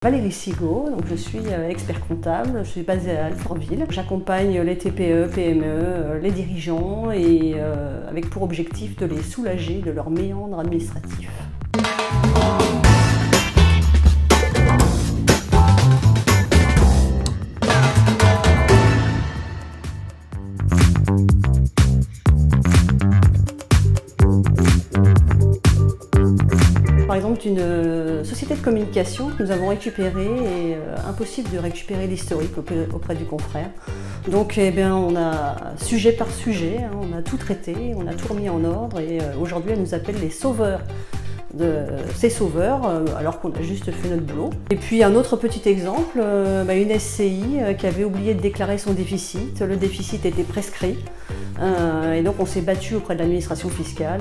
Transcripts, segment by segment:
Valérie Sigaud, donc je suis expert comptable, je suis basée à Alfortville. J'accompagne les TPE, PME, les dirigeants et avec pour objectif de les soulager de leurs méandres administratifs. Par exemple, d'une société de communication que nous avons récupérée et impossible de récupérer l'historique auprès du confrère. Donc on a sujet par sujet, on a tout traité, on a tout remis en ordre et aujourd'hui elle nous appelle les sauveurs de ces sauveurs alors qu'on a juste fait notre boulot. Et puis un autre petit exemple, une SCI qui avait oublié de déclarer son déficit, le déficit était prescrit. Et donc on s'est battu auprès de l'administration fiscale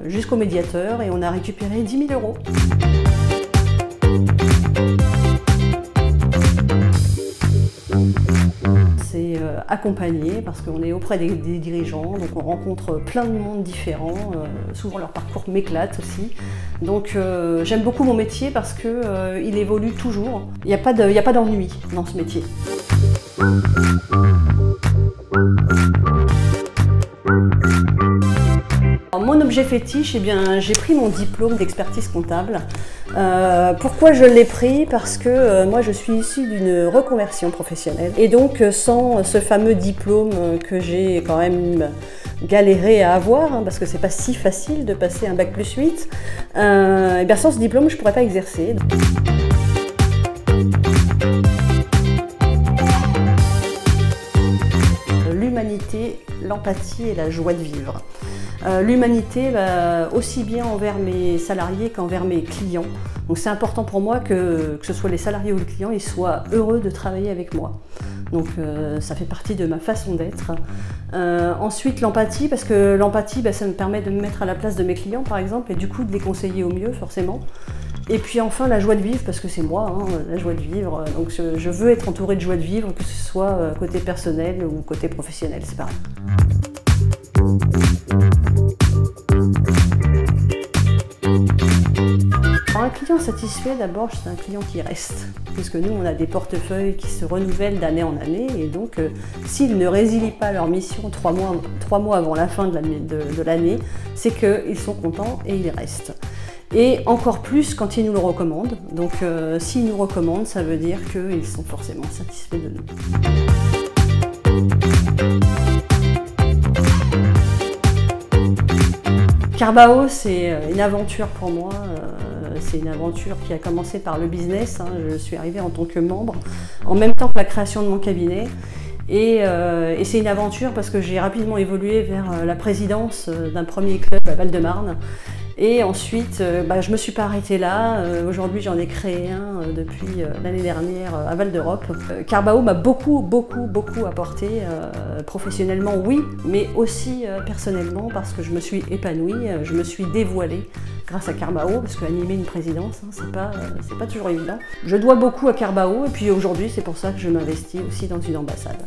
jusqu'au médiateur et on a récupéré 10 000 €. C'est accompagné parce qu'on est auprès des dirigeants, donc on rencontre plein de monde différents, souvent leur parcours m'éclate aussi. Donc j'aime beaucoup mon métier parce qu'il évolue toujours. Il n'y a pas d'ennui dans ce métier. Alors, mon objet fétiche, j'ai pris mon diplôme d'expertise comptable. Pourquoi je l'ai pris? Parce que moi je suis issue d'une reconversion professionnelle et donc sans ce fameux diplôme que j'ai quand même galéré à avoir, parce que c'est pas si facile de passer un bac+8, sans ce diplôme je pourrais pas exercer. L'humanité, l'empathie et la joie de vivre. L'humanité, aussi bien envers mes salariés qu'envers mes clients. Donc c'est important pour moi que ce soit les salariés ou les clients, ils soient heureux de travailler avec moi. Donc ça fait partie de ma façon d'être. Ensuite l'empathie, parce que l'empathie, ça me permet de me mettre à la place de mes clients par exemple, et du coup de les conseiller au mieux forcément. Et puis enfin la joie de vivre, parce que c'est moi, la joie de vivre. Donc je veux être entourée de joie de vivre, que ce soit côté personnel ou côté professionnel, c'est pareil. Un client satisfait, d'abord, c'est un client qui reste. Puisque nous, on a des portefeuilles qui se renouvellent d'année en année. Et donc, s'ils ne résilient pas leur mission 3 mois avant la fin de l'année, c'est qu'ils sont contents et ils restent. Et encore plus quand ils nous le recommandent. Donc, s'ils nous recommandent, ça veut dire qu'ils sont forcément satisfaits de nous. Carbao, c'est une aventure pour moi. C'est une aventure qui a commencé par le business. Je suis arrivée en tant que membre, en même temps que la création de mon cabinet. Et c'est une aventure parce que j'ai rapidement évolué vers la présidence d'un premier club à Val-de-Marne. Et ensuite, je me suis pas arrêtée là. Aujourd'hui, j'en ai créé un depuis l'année dernière à Val d'Europe. Carbao m'a beaucoup apporté professionnellement, oui, mais aussi personnellement parce que je me suis épanouie, je me suis dévoilée grâce à Carbao, parce qu'animer une présidence, c'est pas toujours évident. Je dois beaucoup à Carbao et puis aujourd'hui, c'est pour ça que je m'investis aussi dans une ambassade.